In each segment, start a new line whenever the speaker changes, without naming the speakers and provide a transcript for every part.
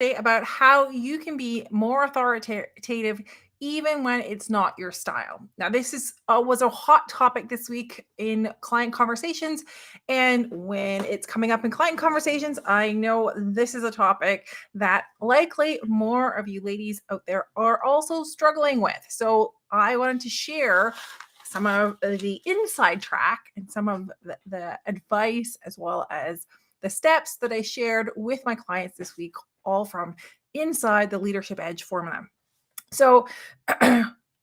about how you can be more authoritative even when it's not your style. Now, this was a hot topic this week in client conversations, and when it's coming up in client conversations, I know this is a topic that likely more of you ladies out there are also struggling with. So I wanted to share some of the inside track and some of the advice, as well as the steps that I shared with my clients this week, all from inside the LeadHERship Edge formula. So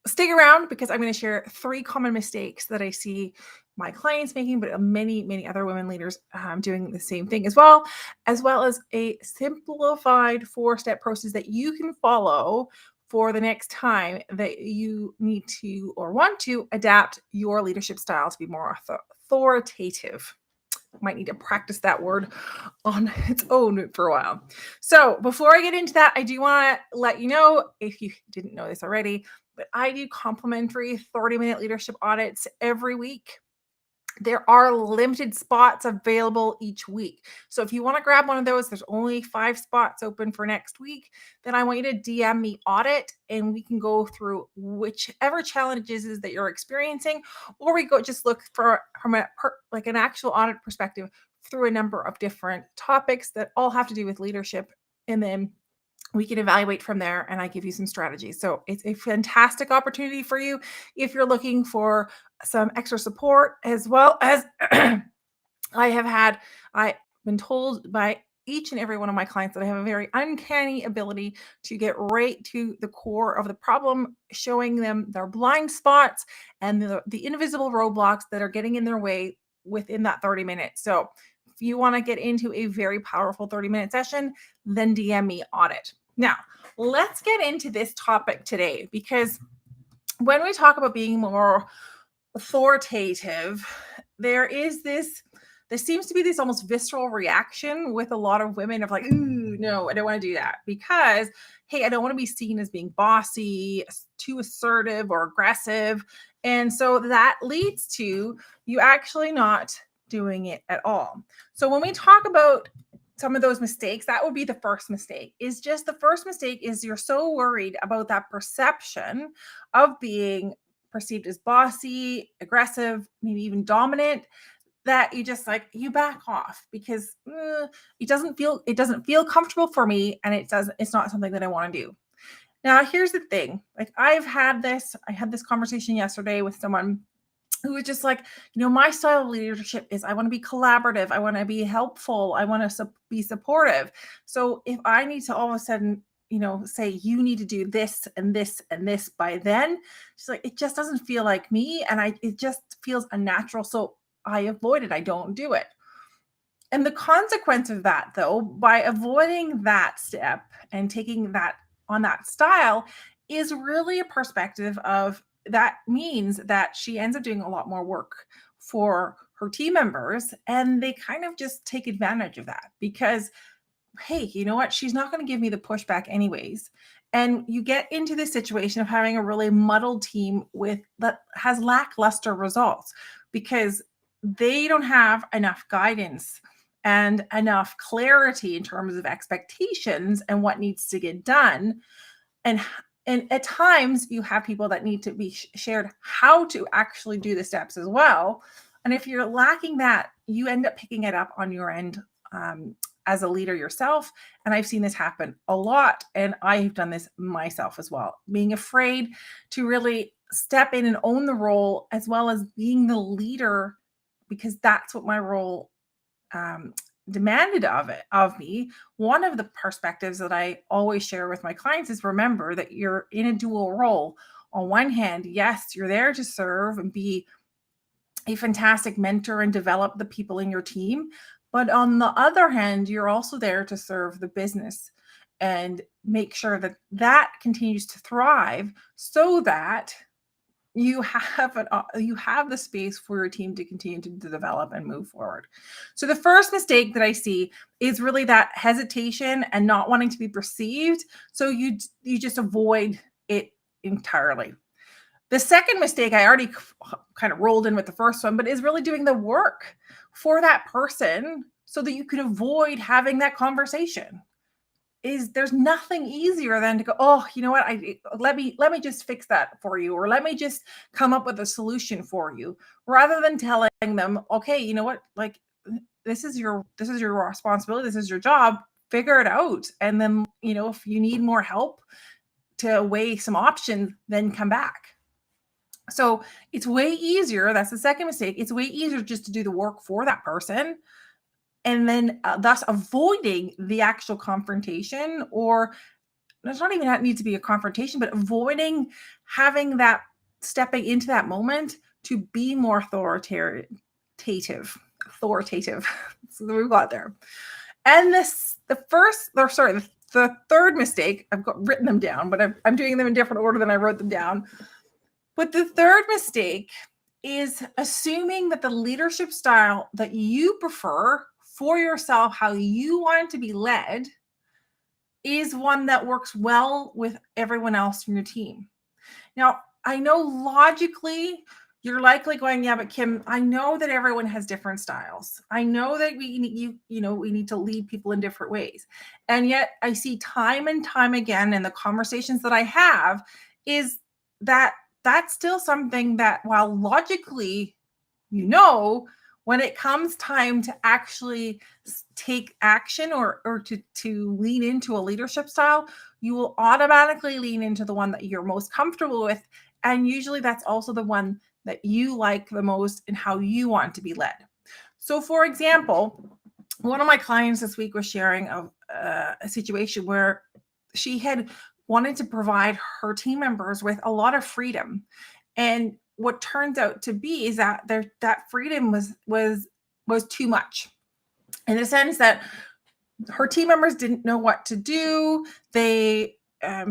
stick around, because I'm going to share 3 common mistakes that I see my clients making, but many other women leaders doing the same thing as well as a simplified 4-step process that you can follow for the next time that you need to or want to adapt your leadership style to be more authoritative. Might need to practice that word on its own for a while. So before I get into that, I do want to let you know, if you didn't know this already, but I do complimentary 30-minute leadership audits every week. There are limited spots available each week. So if you want to grab one of those, there's only 5 spots open for next week. Then I want you to DM me Audit, and we can go through whichever challenges is that you're experiencing, or we go just look for from an actual audit perspective through a number of different topics that all have to do with leadership. And then we can evaluate from there, and I give you some strategies. So it's a fantastic opportunity for you if you're looking for some extra support, as well as I've been told by each and every one of my clients that I have a very uncanny ability to get right to the core of the problem, showing them their blind spots and the invisible roadblocks that are getting in their way within that 30 minutes. So if you want to get into a very powerful 30-minute session, then DM me Audit. Now, let's get into this topic today, because when we talk about being more authoritative, there seems to be this almost visceral reaction with a lot of women of like, ooh, no, I don't want to do that, because, hey, I don't want to be seen as being bossy, too assertive or aggressive. And so that leads to you actually not doing it at all. So when we talk about some of those mistakes, that would be the first mistake. The first mistake is you're so worried about that perception of being perceived as bossy, aggressive, maybe even dominant, that you back off, because it doesn't feel comfortable for me, and it's not something that I want to do. Now, here's the thing. Like, I had this conversation yesterday with someone who was just like, my style of leadership is I want to be collaborative. I want to be helpful. I want to be supportive. So if I need to all of a sudden, say you need to do this and this and this by then, she's like, it just doesn't feel like me. And it just feels unnatural. So I avoid it. I don't do it. And the consequence of that, though, by avoiding that step and taking that on that style, is really a perspective of that means that she ends up doing a lot more work for her team members, and they kind of just take advantage of that because, hey, you know what? She's not going to give me the pushback anyways. And you get into this situation of having a really muddled team that has lackluster results because they don't have enough guidance and enough clarity in terms of expectations and what needs to get done. And at times you have people that need to be shared how to actually do the steps as well. And if you're lacking that, you end up picking it up on your end as a leader yourself. And I've seen this happen a lot. And I've done this myself as well, being afraid to really step in and own the role, as well as being the leader, because that's what my role demanded of me. One of the perspectives that I always share with my clients is, remember that you're in a dual role. On one hand, yes, you're there to serve and be a fantastic mentor and develop the people in your team. But on the other hand, you're also there to serve the business and make sure that that continues to thrive, so that you have the space for your team to continue to develop and move forward. So the first mistake that I see is really that hesitation and not wanting to be perceived. So you just avoid it entirely. The second mistake, I already kind of rolled in with the first one, but is really doing the work for that person so that you can avoid having that conversation. is there's nothing easier than to go, oh, you know what, let me just fix that for you, or let me just come up with a solution for you, rather than telling them, okay, you know what, like, this is your responsibility, this is your job, figure it out. And then, if you need more help to weigh some options, then come back. So it's way easier. That's the second mistake. It's way easier just to do the work for that person, and then thus avoiding the actual confrontation, or there's not even that need to be a confrontation, but avoiding having that, stepping into that moment to be more authoritative. So we've got there. And the third mistake, I've got written them down, but I'm doing them in different order than I wrote them down. But the third mistake is assuming that the leadership style that you prefer for yourself, how you want to be led, is one that works well with everyone else in your team. Now, I know logically you're likely going, yeah, but Kim, I know that everyone has different styles. I know that we need to lead people in different ways. And yet I see time and time again in the conversations that I have is that that's still something that, while logically, when it comes time to actually take action or to lean into a leadership style, you will automatically lean into the one that you're most comfortable with. And usually that's also the one that you like the most and how you want to be led. So for example, one of my clients this week was sharing a situation where she had wanted to provide her team members with a lot of freedom. And what turns out to be is that that freedom was too much, in the sense that her team members didn't know what to do.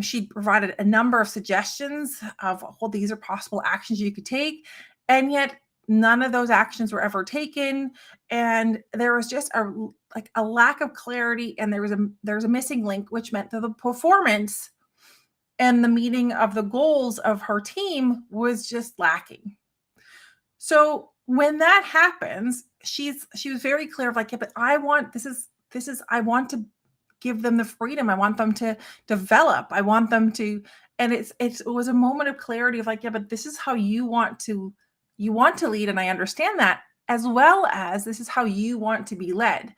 She provided a number of suggestions of, well, these are possible actions you could take, and yet none of those actions were ever taken. And there was just a lack of clarity, and there was a missing link, which meant that the performance and the meeting of the goals of her team was just lacking. So when that happens, she was very clear of like, yeah, but I want to give them the freedom. I want them to develop. I want them to, and it was a moment of clarity of like, yeah, but this is how you want to lead. And I understand that, as well as this is how you want to be led.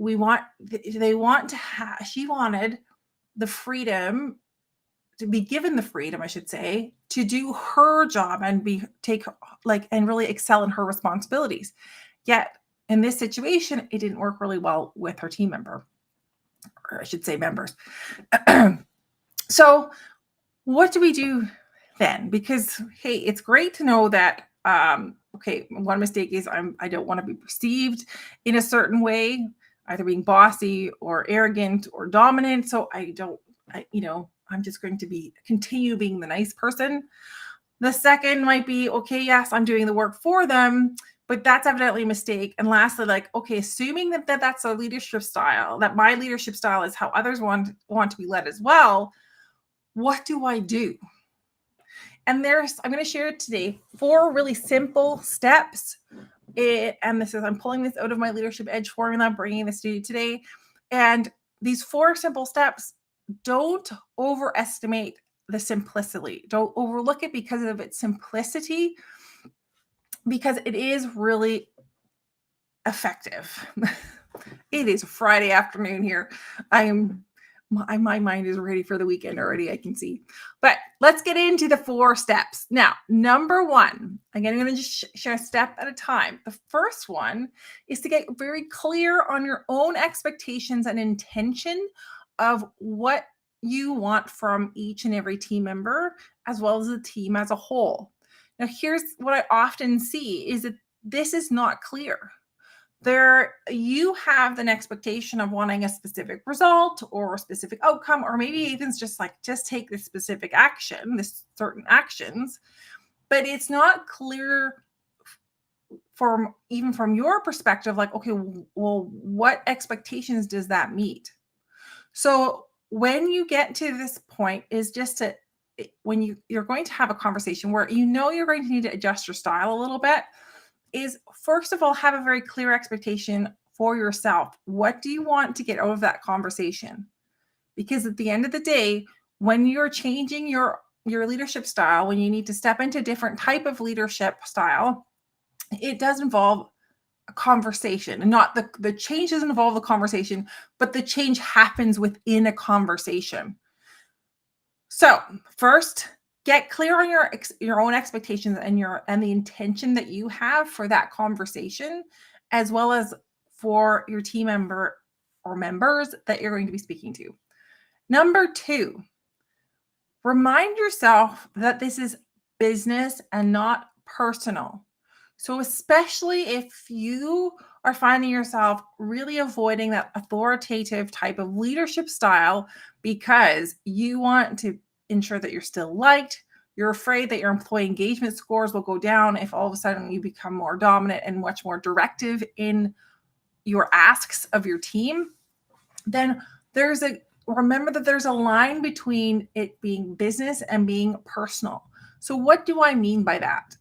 She wanted the freedom, to be given the freedom, I should say, to do her job and and really excel in her responsibilities. Yet in this situation, it didn't work really well with her team member, or I should say members. So what do we do then? Because, hey, it's great to know that, okay, one mistake is I don't want to be perceived in a certain way, either being bossy or arrogant or dominant. So I'm just going to continue being the nice person. The second might be, okay, yes, I'm doing the work for them, but that's evidently a mistake. And lastly, like, okay, assuming that that's a leadership style, that my leadership style is how others want to be led as well, what do I do? And I'm going to share today 4 really simple steps. And I'm pulling this out of my LeadHERship Edge formula, bringing this to you today. And these 4 simple steps, don't overestimate the simplicity. Don't overlook it because of its simplicity, because it is really effective. It is Friday afternoon here. My mind is ready for the weekend already, I can see. But let's get into the 4 steps. Now, number 1, again, I'm going to just share a step at a time. The first one is to get very clear on your own expectations and intention of what you want from each and every team member, as well as the team as a whole. Now, here's what I often see is that this is not clear. You have an expectation of wanting a specific result or a specific outcome, or maybe even just take this specific action, this certain actions, but it's not clear from your perspective, like, okay, well, what expectations does that meet? So when you get to this point is just when you're going to have a conversation where you're going to need to adjust your style a little bit, is first of all, have a very clear expectation for yourself. What do you want to get out of that conversation? Because at the end of the day, when you're changing your leadership style, when you need to step into a different type of leadership style, it does involve a conversation, and not the change doesn't involve the conversation, but the change happens within a conversation. So first, get clear on your own expectations and the intention that you have for that conversation, as well as for your team member or members that you're going to be speaking to. Number 2, remind yourself that this is business and not personal. So especially if you are finding yourself really avoiding that authoritative type of leadership style because you want to ensure that you're still liked, you're afraid that your employee engagement scores will go down if all of a sudden you become more dominant and much more directive in your asks of your team, then remember that there's a line between it being business and being personal. So what do I mean by that?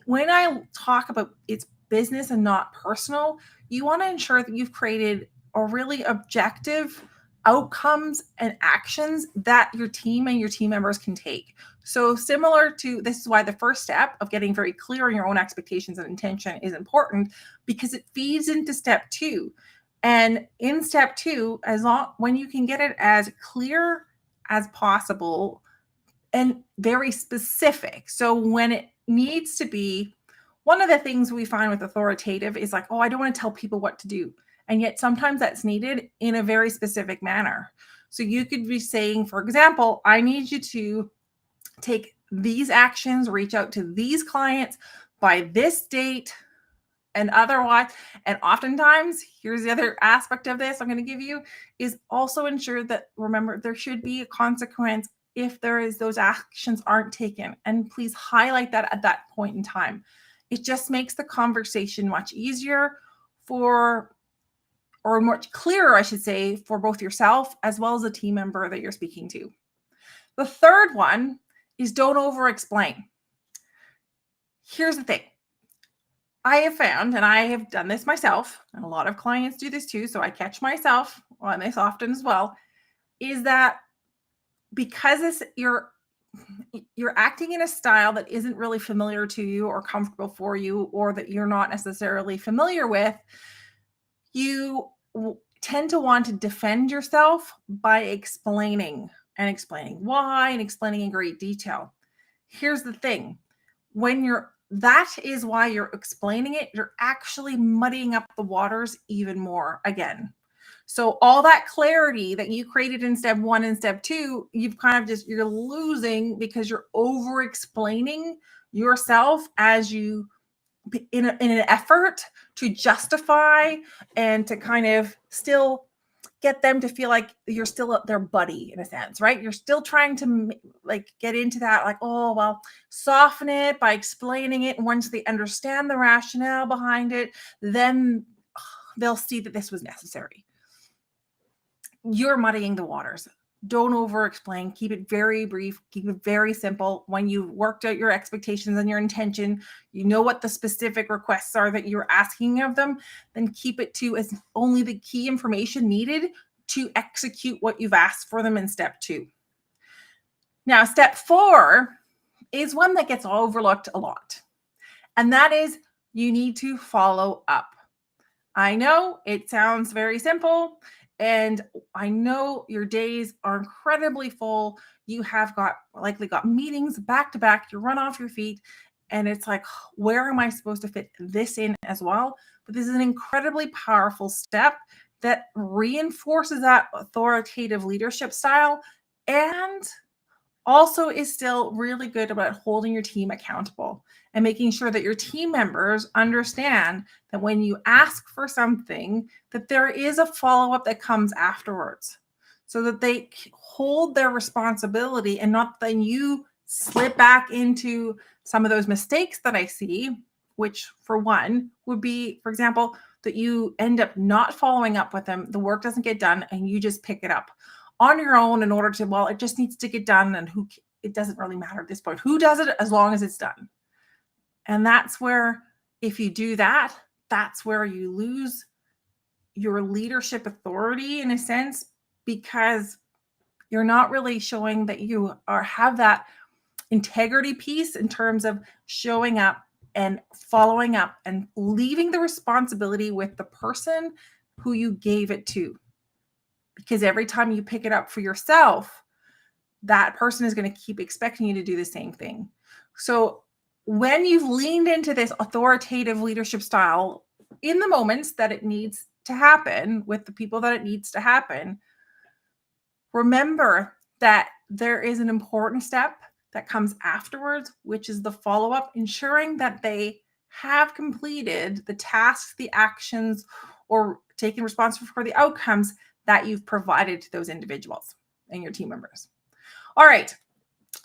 When I talk about it's business and not personal, you want to ensure that you've created a really objective outcomes and actions that your team and your team members can take. So similar to, this is why the first step of getting very clear on your own expectations and intention is important, because it feeds into step 2. And in step 2, when you can get it as clear as possible and very specific. So when it needs to be, one of the things we find with authoritative is like, oh, I don't want to tell people what to do. And yet sometimes that's needed in a very specific manner. So you could be saying, for example, I need you to take these actions, reach out to these clients by this date, and otherwise. And oftentimes, here's the other aspect of this I'm going to give you, is also ensure that, remember, there should be a consequence if those actions aren't taken. And please highlight that at that point in time. It just makes the conversation much easier or much clearer, I should say, for both yourself as well as the team member that you're speaking to. The third one is don't over-explain. Here's the thing. I have found, and I have done this myself, and a lot of clients do this too, so I catch myself on this often as well, is that because you're acting in a style that isn't really familiar to you or comfortable for you, or that you're not necessarily familiar with, you tend to want to defend yourself by explaining why and explaining in great detail. Here's the thing. That is why you're explaining it. You're actually muddying up the waters even more again. So all that clarity that you created in step 1 and step 2, you've kind of you're losing because you're over explaining yourself as you in an effort to justify and to kind of still get them to feel like you're still their buddy in a sense, right? You're still trying to get into that, like, oh, well, soften it by explaining it. And once they understand the rationale behind it, then they'll see that this was necessary. You're muddying the waters. Don't over explain. Keep it very brief. Keep it very simple. When you've worked out your expectations and your intention, you know what the specific requests are that you're asking of them, then keep it to as only the key information needed to execute what you've asked for them in step 2. Now, step 4 is one that gets overlooked a lot. And that is, you need to follow up. I know it sounds very simple. And I know your days are incredibly full. You have likely got meetings back to back. You run off your feet. And it's like, where am I supposed to fit this in as well? But this is an incredibly powerful step that reinforces that authoritative leadership style and also is still really good about holding your team accountable and making sure that your team members understand that when you ask for something, that there is a follow-up that comes afterwards, so that they hold their responsibility and not then you slip back into some of those mistakes that I see, which for one would be, for example, that you end up not following up with them, the work doesn't get done, and you just pick it up on your own in order to, well, it just needs to get done, and it doesn't really matter at this point who does it as long as it's done. And that's where, if you do that, that's where you lose your leadership authority in a sense, because You're not really showing that you have that integrity piece in terms of showing up and following up and leaving the responsibility with the person who you gave it to. Because every time you pick it up for yourself, that person is going to keep expecting you to do the same thing. So when you've leaned into this authoritative leadership style in the moments that it needs to happen with the people that it needs to happen, remember that there is an important step that comes afterwards, which is the follow-up, ensuring that they have completed the tasks, the actions, or taken responsibility for the outcomes that you've provided to those individuals and your team members. All right.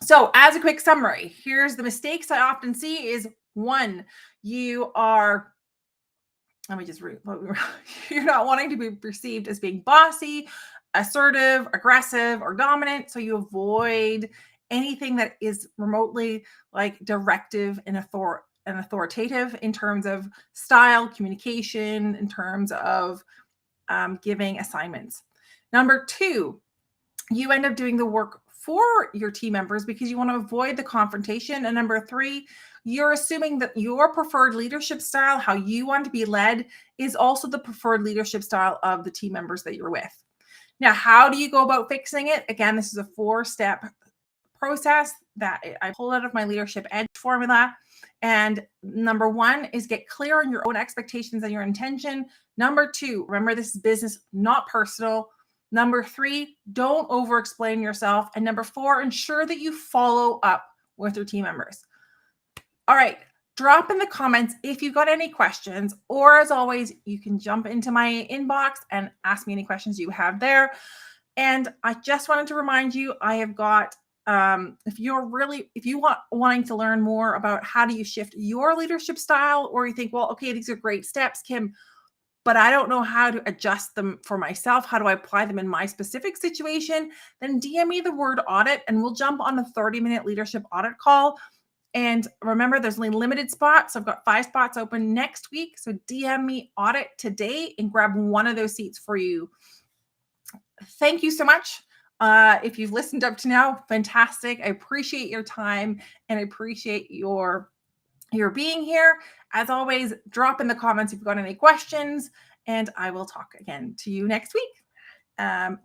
So as a quick summary, here's the mistakes I often see is 1, you are, you're not wanting to be perceived as being bossy, assertive, aggressive, or dominant. So you avoid anything that is remotely like directive and authoritative in terms of style, communication, in terms of giving assignments. Number 2, you end up doing the work for your team members because you want to avoid the confrontation. And number 3, you're assuming that your preferred leadership style, how you want to be led, is also the preferred leadership style of the team members that you're with. Now, how do you go about fixing it? Again, this is a 4-step process that I pulled out of my LeadHERship Edge formula. And number 1 is get clear on your own expectations and your intention. Number 2, remember this is business, not personal. Number 3, don't over-explain yourself. And number 4, ensure that you follow up with your team members. All right, drop in the comments if you've got any questions, or as always, you can jump into my inbox and ask me any questions you have there. And I just wanted to remind you, I have got, if you wanting to learn more about how do you shift your leadership style, or you think, well, okay, these are great steps, Kim, but I don't know how to adjust them for myself. How do I apply them in my specific situation? Then DM me the word audit and we'll jump on a 30-minute leadership audit call. And remember, there's only limited spots. I've got 5 spots open next week. So DM me audit today and grab one of those seats for you. Thank you so much. If you've listened up to now, fantastic. I appreciate your time and I appreciate your being here. As always, drop in the comments if you've got any questions, and I will talk again to you next week. And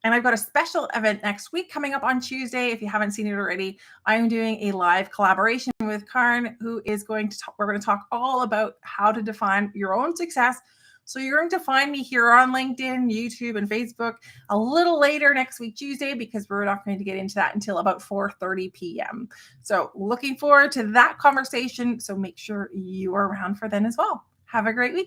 I've got a special event next week coming up on Tuesday. If you haven't seen it already, I am doing a live collaboration with Karen, who is we're going to talk all about how to define your own success. So you're going to find me here on LinkedIn, YouTube, and Facebook a little later next week, Tuesday, because we're not going to get into that until about 4:30 p.m. So looking forward to that conversation. So make sure you are around for then as well. Have a great week.